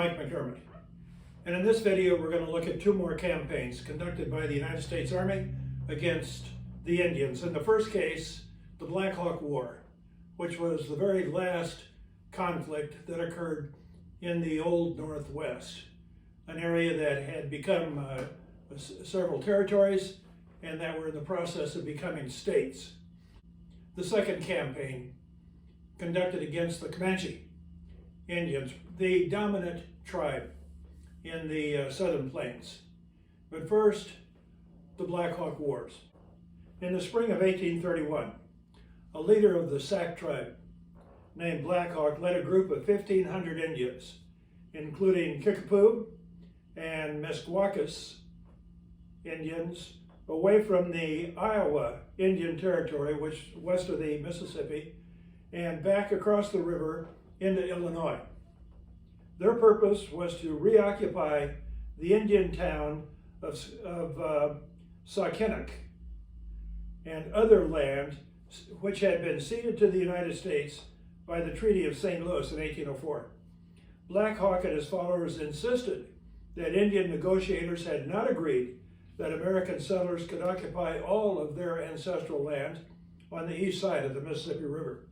Mike McDermott, and in this video we're going to look at two more campaigns conducted by the United States Army against the Indians. In the first case, the Black Hawk War, which was the very last conflict that occurred in the Old Northwest, an area that had become several territories and that were in the process of becoming states. The second campaign conducted against the Comanche Indians, the dominant tribe in the Southern Plains. But first, the Black Hawk Wars. In the spring of 1831, a leader of the Sac tribe named Black Hawk led a group of 1,500 Indians, including Kickapoo and Meskwakis Indians, away from the Iowa Indian Territory, which west of the Mississippi, and back across the river into Illinois. Their purpose was to reoccupy the Indian town of Saukenuk and other land which had been ceded to the United States by the Treaty of St. Louis in 1804. Black Hawk and his followers insisted that Indian negotiators had not agreed that American settlers could occupy all of their ancestral land on the east side of the Mississippi River.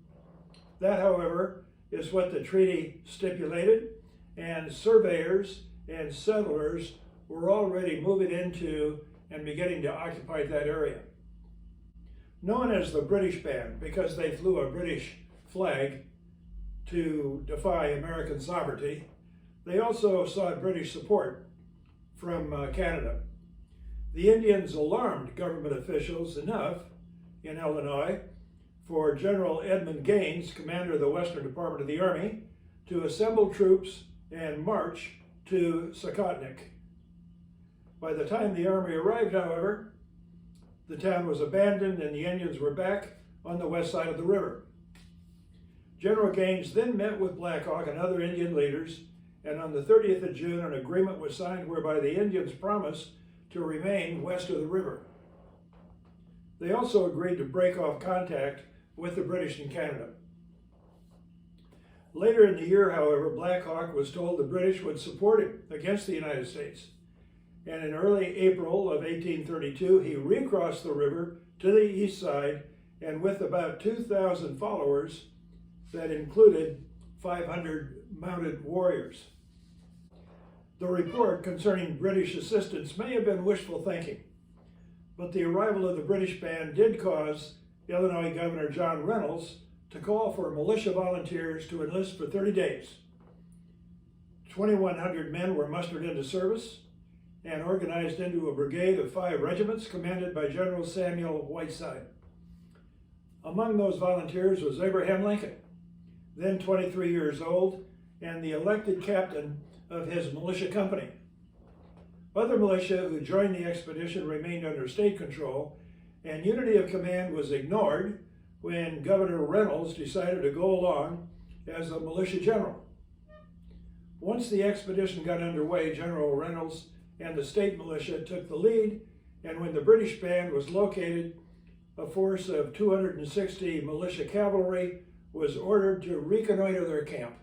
That, however, is what the treaty stipulated, and surveyors and settlers were already moving into and beginning to occupy that area. Known as the British Band because they flew a British flag to defy American sovereignty, they also sought British support from Canada. The Indians alarmed government officials enough in Illinois for General Edmund Gaines, commander of the Western Department of the Army, to assemble troops and march to Saukenuk. By the time the army arrived, however, the town was abandoned and the Indians were back on the west side of the river. General Gaines then met with Black Hawk and other Indian leaders, and on the 30th of June, an agreement was signed whereby the Indians promised to remain west of the river. They also agreed to break off contact with the British in Canada. Later in the year, however, Black Hawk was told the British would support him against the United States. And in early April of 1832, he recrossed the river to the east side, and with about 2,000 followers that included 500 mounted warriors. The report concerning British assistance may have been wishful thinking, but the arrival of the British band did cause Illinois Governor John Reynolds to call for militia volunteers to enlist for 30 days. 2,100 men were mustered into service and organized into a brigade of 5 regiments commanded by General Samuel Whiteside. Among those volunteers was Abraham Lincoln, then 23 years old, and the elected captain of his militia company. Other militia who joined the expedition remained under state control, and unity of command was ignored when Governor Reynolds decided to go along as a militia general. Once the expedition got underway, General Reynolds and the state militia took the lead, and when the British band was located, a force of 260 militia cavalry was ordered to reconnoiter their camp.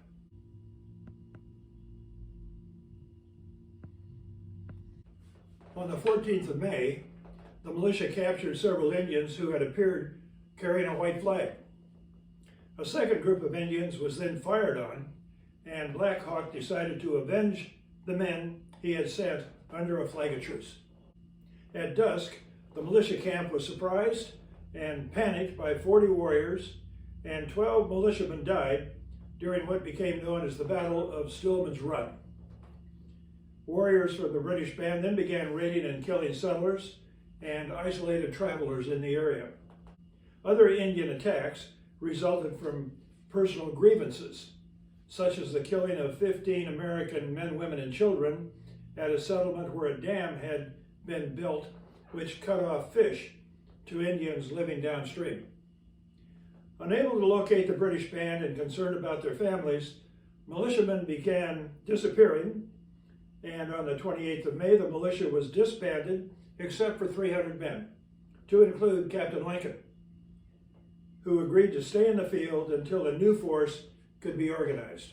On the 14th of May, the militia captured several Indians who had appeared carrying a white flag. A second group of Indians was then fired on, and Black Hawk decided to avenge the men he had sent under a flag of truce. At dusk, the militia camp was surprised and panicked by 40 warriors, and 12 militiamen died during what became known as the Battle of Stillman's Run. Warriors from the British band then began raiding and killing settlers and isolated travelers in the area. Other Indian attacks resulted from personal grievances, such as the killing of 15 American men, women, and children at a settlement where a dam had been built which cut off fish to Indians living downstream. Unable to locate the British band and concerned about their families, militiamen began disappearing, and on the 28th of May, the militia was disbanded except for 300 men, to include Captain Lincoln, who agreed to stay in the field until a new force could be organized.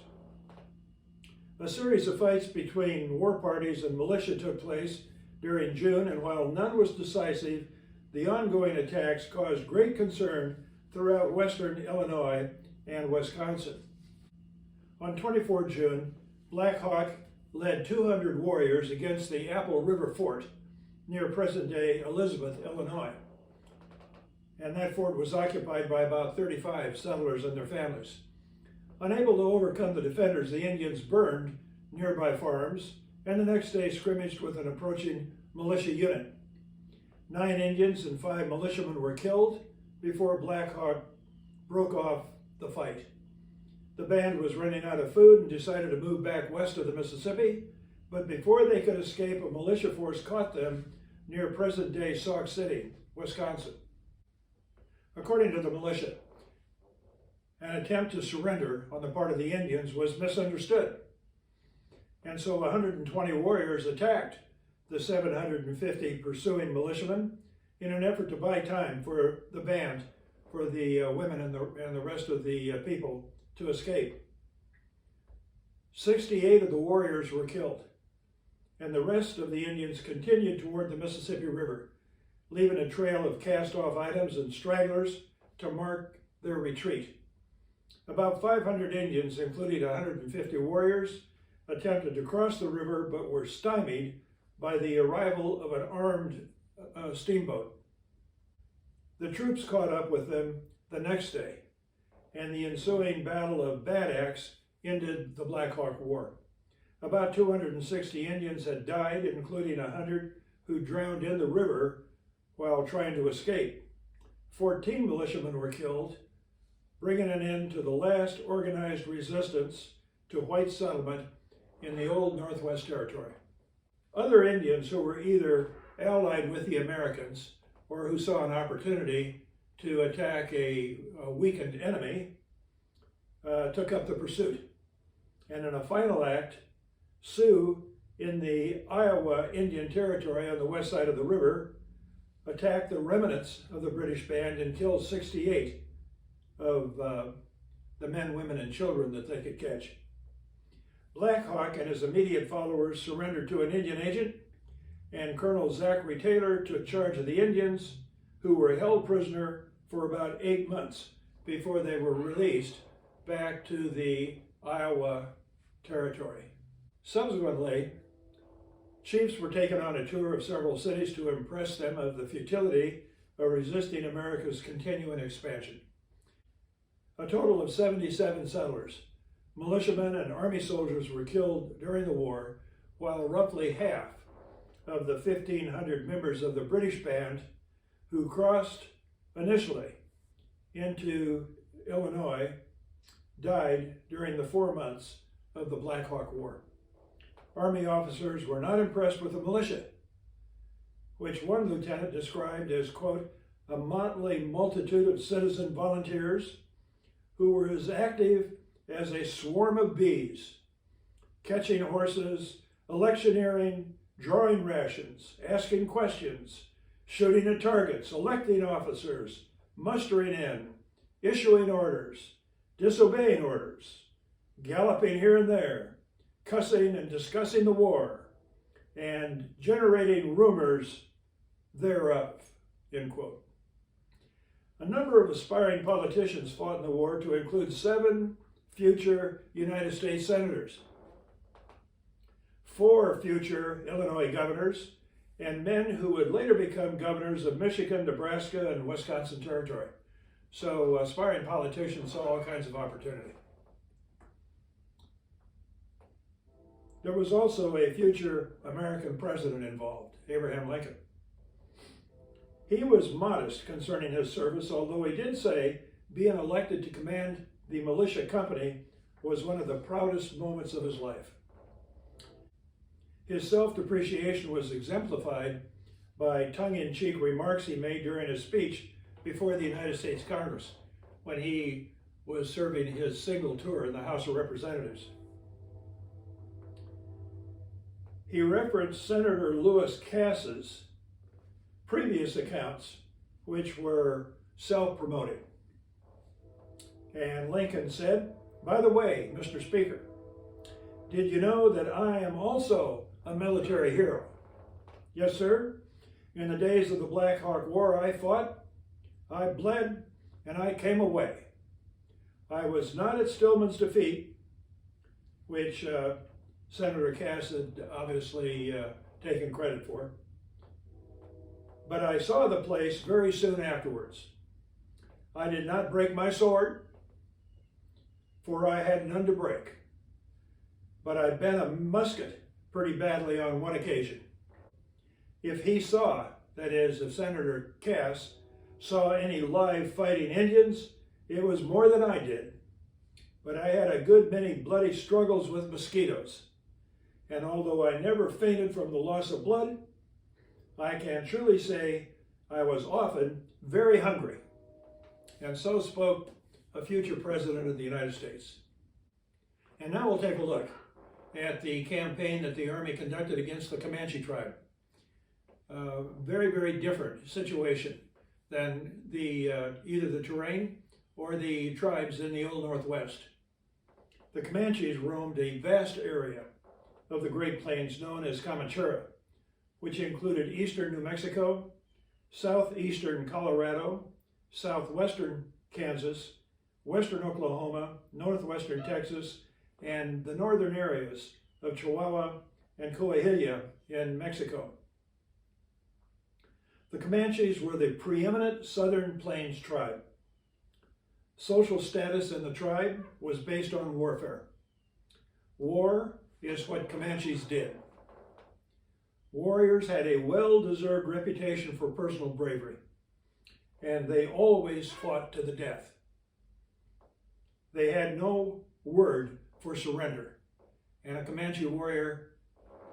A series of fights between war parties and militia took place during June, and while none was decisive, the ongoing attacks caused great concern throughout western Illinois and Wisconsin. On 24 June, Black Hawk led 200 warriors against the Apple River Fort near present-day Elizabeth, Illinois. And that fort was occupied by about 35 settlers and their families. Unable to overcome the defenders, the Indians burned nearby farms and the next day scrimmaged with an approaching militia unit. 9 Indians and 5 militiamen were killed before Black Hawk broke off the fight. The band was running out of food and decided to move back west of the Mississippi, but before they could escape, a militia force caught them near present-day Sauk City, Wisconsin. According to the militia, an attempt to surrender on the part of the Indians was misunderstood, and so 120 warriors attacked the 750 pursuing militiamen in an effort to buy time for the band, for the women and the rest of the people to escape. 68 of the warriors were killed, and the rest of the Indians continued toward the Mississippi River, leaving a trail of cast-off items and stragglers to mark their retreat. About 500 Indians, including 150 warriors, attempted to cross the river but were stymied by the arrival of an armed steamboat. The troops caught up with them the next day, and the ensuing Battle of Bad Axe ended the Black Hawk War. About 260 Indians had died, including 100 who drowned in the river while trying to escape. 14 militiamen were killed, bringing an end to the last organized resistance to white settlement in the old Northwest Territory. Other Indians who were either allied with the Americans or who saw an opportunity to attack a weakened enemy took up the pursuit. And in a final act, Sioux in the Iowa Indian Territory on the west side of the river attacked the remnants of the British band and killed 68 of the men, women, and children that they could catch. Black Hawk and his immediate followers surrendered to an Indian agent, and Colonel Zachary Taylor took charge of the Indians, who were held prisoner for about 8 months before they were released back to the Iowa Territory. Subsequently, chiefs were taken on a tour of several cities to impress them of the futility of resisting America's continuing expansion. A total of 77 settlers, militiamen, and army soldiers were killed during the war, while roughly half of the 1,500 members of the British band who crossed initially into Illinois died during the 4 months of the Black Hawk War. Army officers were not impressed with the militia, which one lieutenant described as, quote, a motley multitude of citizen volunteers who were as active as a swarm of bees, catching horses, electioneering, drawing rations, asking questions, shooting at targets, electing officers, mustering in, issuing orders, disobeying orders, galloping here and there, cussing and discussing the war, and generating rumors thereof, end quote. A number of aspiring politicians fought in the war, to include 7 future United States senators, 4 future Illinois governors, and men who would later become governors of Michigan, Nebraska, and Wisconsin Territory. So aspiring politicians saw all kinds of opportunity. There was also a future American president involved, Abraham Lincoln. He was modest concerning his service, although he did say being elected to command the militia company was one of the proudest moments of his life. His self-depreciation was exemplified by tongue-in-cheek remarks he made during his speech before the United States Congress when he was serving his single tour in the House of Representatives. He referenced Senator Lewis Cass's previous accounts, which were self-promoting. And Lincoln said, by the way, Mr. Speaker, Did you know that I am also a military hero? Yes, sir. In the days of the Black Hawk War, I fought, I bled, and I came away. I was not at Stillman's defeat, which Senator Cass had obviously taken credit for, but I saw the place very soon afterwards. I did not break my sword, for I had none to break, but I bent a musket pretty badly on one occasion. If he saw, that is, if Senator Cass saw any live fighting Indians, it was more than I did. But I had a good many bloody struggles with mosquitoes. And although I never fainted from the loss of blood, I can truly say I was often very hungry. And so spoke a future president of the United States. And now we'll take a look at the campaign that the Army conducted against the Comanche tribe. Very, very different situation than either the terrain or the tribes in the Old Northwest. The Comanches roamed a vast area of the Great Plains known as Comanche, which included eastern New Mexico, southeastern Colorado, southwestern Kansas, western Oklahoma, northwestern Texas, and the northern areas of Chihuahua and Coahuila in Mexico. The Comanches were the preeminent Southern Plains tribe. Social status in the tribe was based on warfare. War is what Comanches did. Warriors had a well-deserved reputation for personal bravery, and they always fought to the death. They had no word for surrender, and a Comanche warrior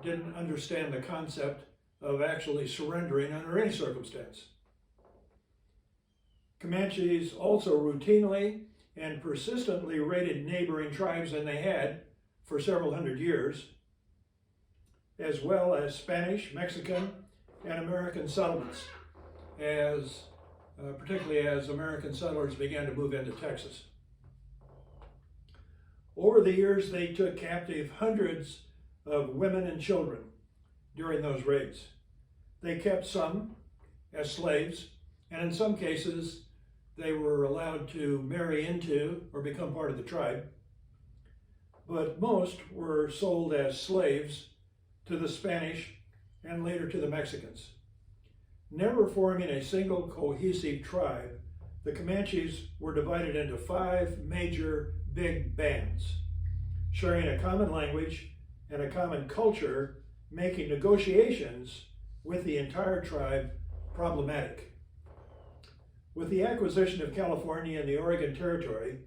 didn't understand the concept of actually surrendering under any circumstance. Comanches also routinely and persistently raided neighboring tribes, and they had for several hundred years, as well as Spanish, Mexican, and American settlements, particularly as American settlers began to move into Texas. Over the years, they took captive hundreds of women and children during those raids. They kept some as slaves, and in some cases, they were allowed to marry into or become part of the tribe, but most were sold as slaves to the Spanish and later to the Mexicans. Never forming a single cohesive tribe, the Comanches were divided into 5 major big bands, sharing a common language and a common culture, making negotiations with the entire tribe problematic. With the acquisition of California and the Oregon Territory,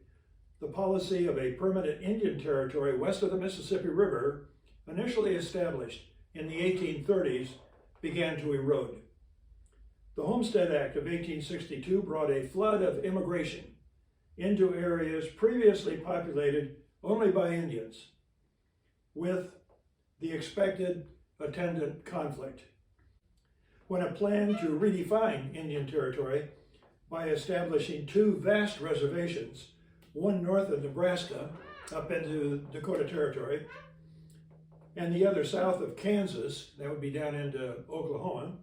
the policy of a permanent Indian territory west of the Mississippi River, initially established in the 1830s, began to erode. The Homestead Act of 1862 brought a flood of immigration into areas previously populated only by Indians, with the expected attendant conflict. When a plan to redefine Indian territory by establishing 2 vast reservations, one north of Nebraska up into Dakota Territory, and the other south of Kansas, that would be down into Oklahoma,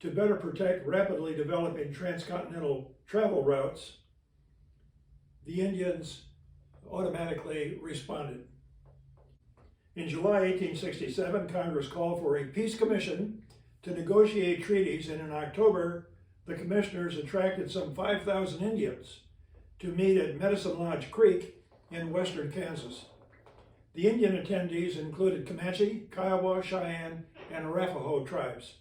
to better protect rapidly developing transcontinental travel routes, the Indians automatically responded. In July 1867, Congress called for a peace commission to negotiate treaties, and in October, the commissioners attracted some 5,000 Indians to meet at Medicine Lodge Creek in western Kansas. The Indian attendees included Comanche, Kiowa, Cheyenne, and Arapaho tribes.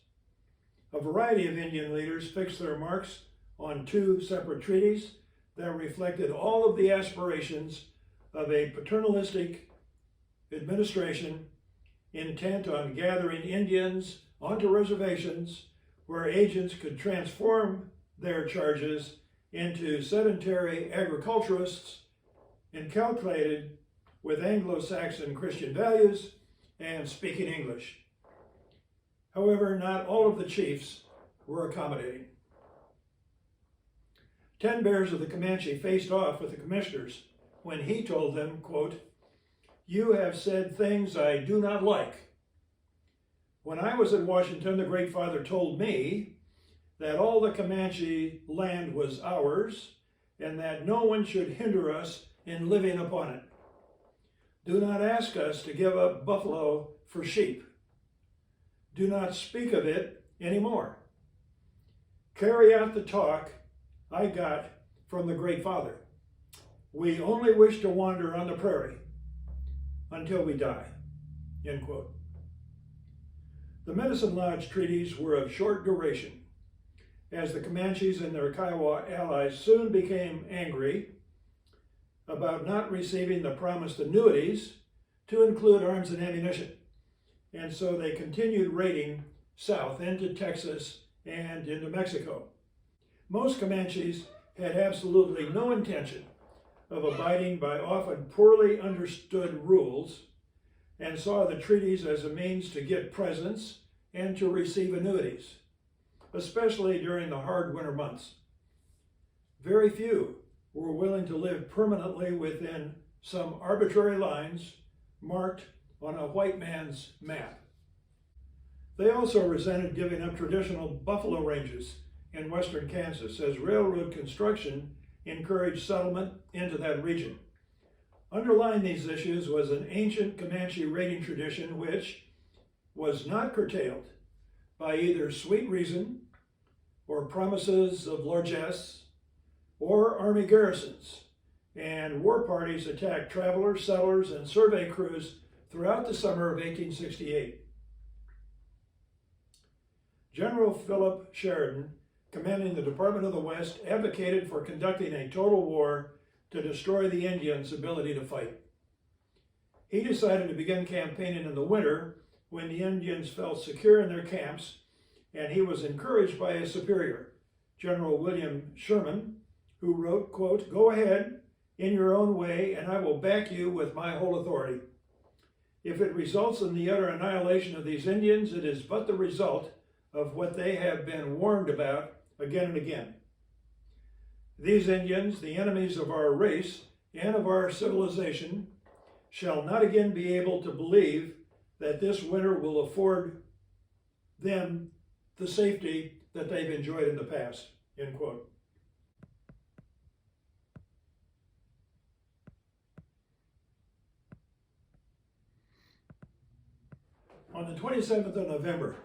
A variety of Indian leaders fixed their marks on 2 separate treaties that reflected all of the aspirations of a paternalistic administration intent on gathering Indians onto reservations where agents could transform their charges into sedentary agriculturists inculcated with Anglo-Saxon Christian values and speaking English. However, not all of the chiefs were accommodating. 10 Bears of the Comanche faced off with the commissioners when he told them, quote, You have said things I do not like. When I was in Washington, the Great Father told me that all the Comanche land was ours and that no one should hinder us in living upon it. Do not ask us to give up buffalo for sheep. Do not speak of it anymore. Carry out the talk I got from the Great Father. We only wish to wander on the prairie until we die." End quote. The Medicine Lodge treaties were of short duration, as the Comanches and their Kiowa allies soon became angry about not receiving the promised annuities to include arms and ammunition, and so they continued raiding south into Texas and into Mexico. Most Comanches had absolutely no intention of abiding by often poorly understood rules and saw the treaties as a means to get presents and to receive annuities, especially during the hard winter months. Very few were willing to live permanently within some arbitrary lines marked on a white man's map. They also resented giving up traditional buffalo ranges in western Kansas, as railroad construction encouraged settlement into that region. Underlying these issues was an ancient Comanche raiding tradition which was not curtailed by either sweet reason or promises of largesse or army garrisons, and war parties attacked travelers, settlers, and survey crews throughout the summer of 1868. General Philip Sheridan, commanding the Department of the West, advocated for conducting a total war to destroy the Indians' ability to fight. He decided to begin campaigning in the winter when the Indians felt secure in their camps, and he was encouraged by his superior, General William Sherman, who wrote, quote, "Go ahead in your own way, and I will back you with my whole authority. If it results in the utter annihilation of these Indians, it is but the result of what they have been warned about again and again. These Indians, the enemies of our race and of our civilization, shall not again be able to believe that this winter will afford them the safety that they've enjoyed in the past." End quote. On the 27th of November,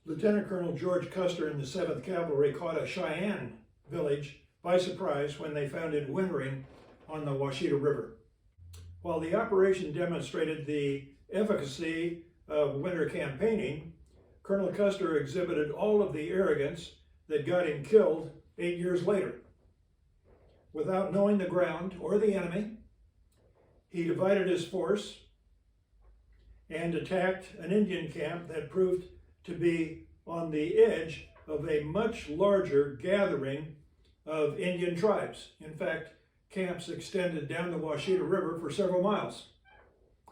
Lieutenant Colonel George Custer and the 7th Cavalry caught a Cheyenne village by surprise when they found it wintering on the Washita River. While the operation demonstrated the efficacy of winter campaigning, Colonel Custer exhibited all of the arrogance that got him killed 8 years later. Without knowing the ground or the enemy, he divided his force and attacked an Indian camp that proved to be on the edge of a much larger gathering of Indian tribes. In fact, camps extended down the Washita River for several miles,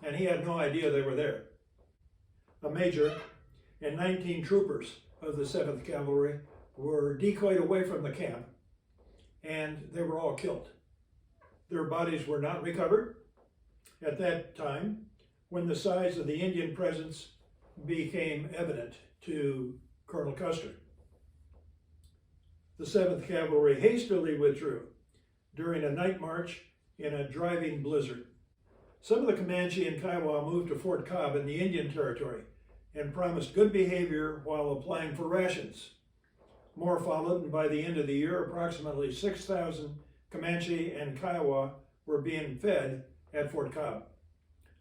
and he had no idea they were there. A major and 19 troopers of the 7th Cavalry were decoyed away from the camp, and they were all killed. Their bodies were not recovered. At that time, when the size of the Indian presence became evident to Colonel Custer, the 7th Cavalry hastily withdrew during a night march in a driving blizzard. Some of the Comanche and Kiowa moved to Fort Cobb in the Indian Territory and promised good behavior while applying for rations. More followed, and by the end of the year, approximately 6,000 Comanche and Kiowa were being fed at Fort Cobb.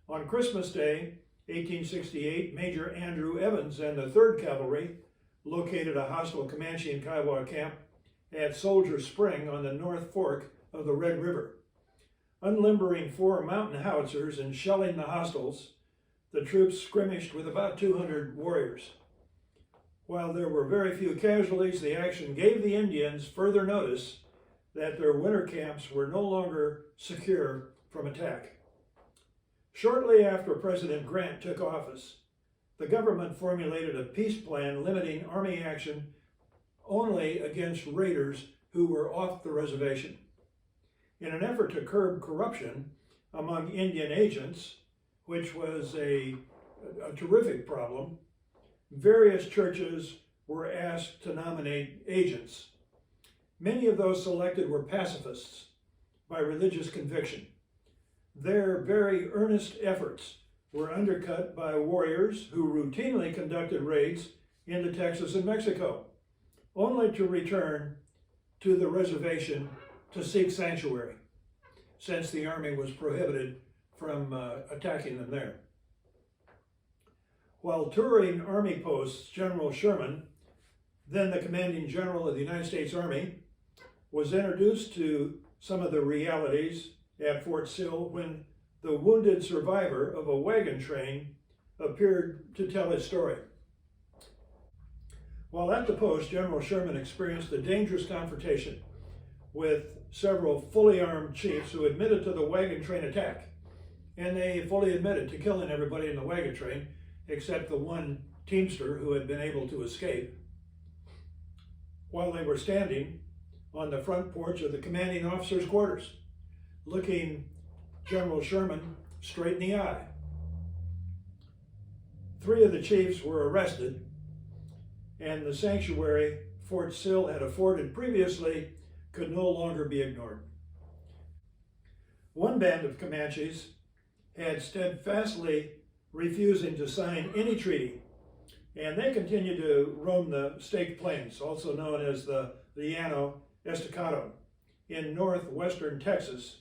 On Christmas Day, 1868, Major Andrew Evans and the 3rd Cavalry located a hostile Comanche and Kiowa camp at Soldier Spring on the North Fork of the Red River. Unlimbering 4 mountain howitzers and shelling the hostiles, the troops skirmished with about 200 warriors. While there were very few casualties, the action gave the Indians further notice that their winter camps were no longer secure from attack. Shortly after President Grant took office, the government formulated a peace plan limiting Army action only against raiders who were off the reservation. In an effort to curb corruption, among Indian agents, which was a terrific problem. Various churches were asked to nominate agents. Many of those selected were pacifists by religious conviction. Their very earnest efforts were undercut by warriors who routinely conducted raids into Texas and Mexico, only to return to the reservation to seek sanctuary, since the army was prohibited from attacking them there. While touring army posts, General Sherman, then the commanding general of the United States Army, was introduced to some of the realities at Fort Sill when the wounded survivor of a wagon train appeared to tell his story. While at the post, General Sherman experienced a dangerous confrontation with several fully armed chiefs who admitted to the wagon train attack. And they fully admitted to killing everybody in the wagon train, except the one teamster who had been able to escape. While they were standing on the front porch of the commanding officer's quarters, looking General Sherman straight in the eye. 3 of the chiefs were arrested, and the sanctuary Fort Sill had afforded previously could no longer be ignored. One band of Comanches had steadfastly refusing to sign any treaty, and they continued to roam the Staked Plains, also known as the Llano Estacado, in northwestern Texas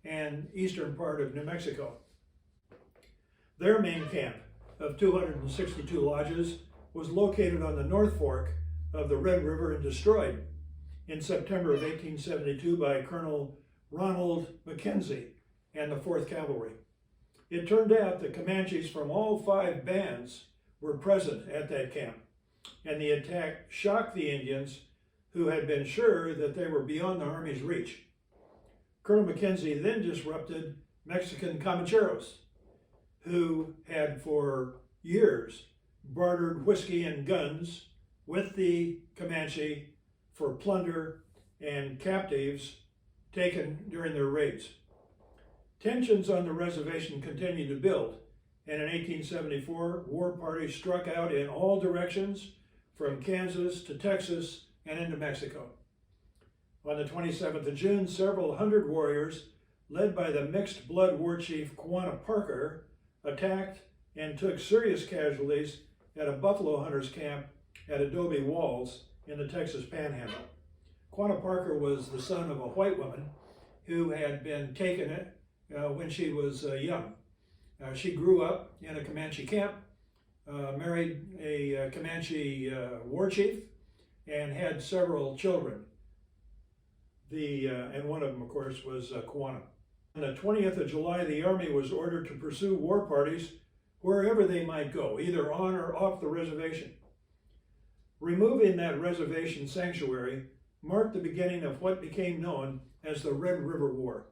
and eastern part of New Mexico. Their main camp of 262 lodges was located on the North Fork of the Red River and destroyed in September of 1872 by Colonel Ronald Mackenzie and the 4th Cavalry. It turned out that Comanches from all 5 bands were present at that camp, and the attack shocked the Indians, who had been sure that they were beyond the Army's reach. Colonel Mackenzie then disrupted Mexican Comancheros, who had for years bartered whiskey and guns with the Comanche for plunder and captives taken during their raids. Tensions on the reservation continued to build, and in 1874, war parties struck out in all directions from Kansas to Texas and into Mexico. On the 27th of June, several hundred warriors, led by the mixed blood war chief Quanah Parker, attacked and took serious casualties at a buffalo hunters camp at Adobe Walls in the Texas Panhandle. Quanah Parker was the son of a white woman who had been taken when she was young. She grew up in a Comanche camp, married a Comanche war chief, and had several children. And one of them, of course, was Quanah. On the 20th of July, the Army was ordered to pursue war parties wherever they might go, either on or off the reservation. Removing that reservation sanctuary marked the beginning of what became known as the Red River War.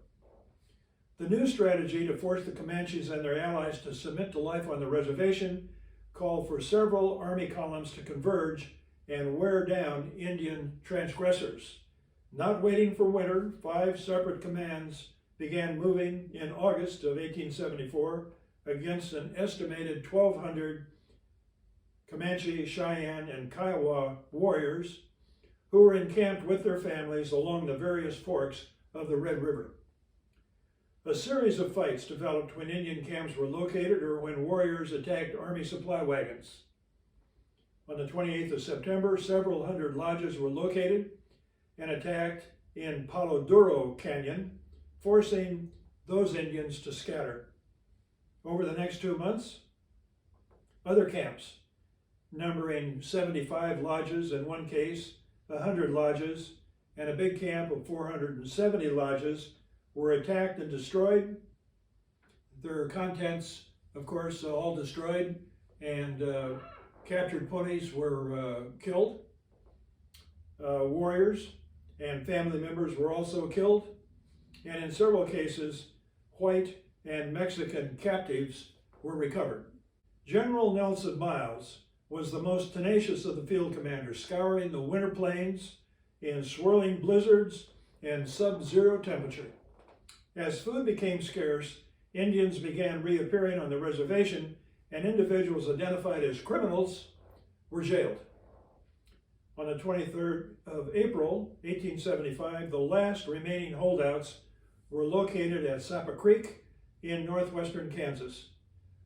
The new strategy to force the Comanches and their allies to submit to life on the reservation called for several Army columns to converge and wear down Indian transgressors. Not waiting for winter, 5 separate commands began moving in August of 1874 against an estimated 1,200 Comanche, Cheyenne, and Kiowa warriors who were encamped with their families along the various forks of the Red River. A series of fights developed when Indian camps were located or when warriors attacked Army supply wagons. On the 28th of September, several hundred lodges were located and attacked in Palo Duro Canyon, forcing those Indians to scatter. Over the next 2 months, other camps, numbering 75 lodges in one case, 100 lodges, and a big camp of 470 lodges, were attacked and destroyed. Their contents, of course, all destroyed, and captured ponies were killed. Warriors and family members were also killed, and in several cases, white and Mexican captives were recovered. General Nelson Miles was the most tenacious of the field commanders, scouring the winter plains in swirling blizzards and sub-zero temperature. As food became scarce, Indians began reappearing on the reservation, and individuals identified as criminals were jailed. On the 23rd of April, 1875, the last remaining holdouts were located at Sapa Creek in northwestern Kansas,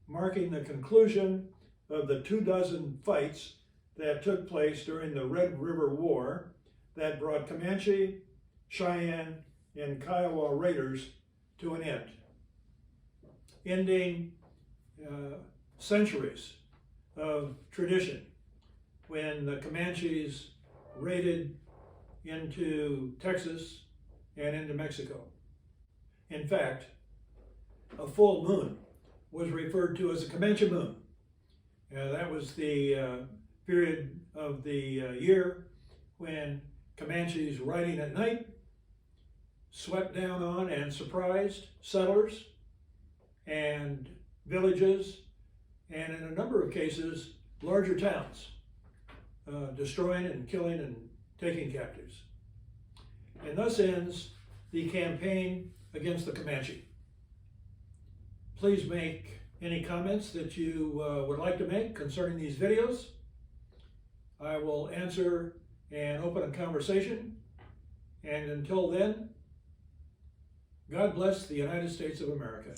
marking the conclusion of the 24 fights that took place during the Red River War that brought Comanche, Cheyenne, and Kiowa raiders to an end, ending centuries of tradition when the Comanches raided into Texas and into Mexico. In fact, a full moon was referred to as a Comanche moon. That was the period of the year when Comanches riding at night swept down on and surprised settlers and villages, and in a number of cases, larger towns, destroying and killing and taking captives. And thus ends the campaign against the Comanche. Please make any comments that you would like to make concerning these videos. I will answer and open a conversation. And until then, God bless the United States of America.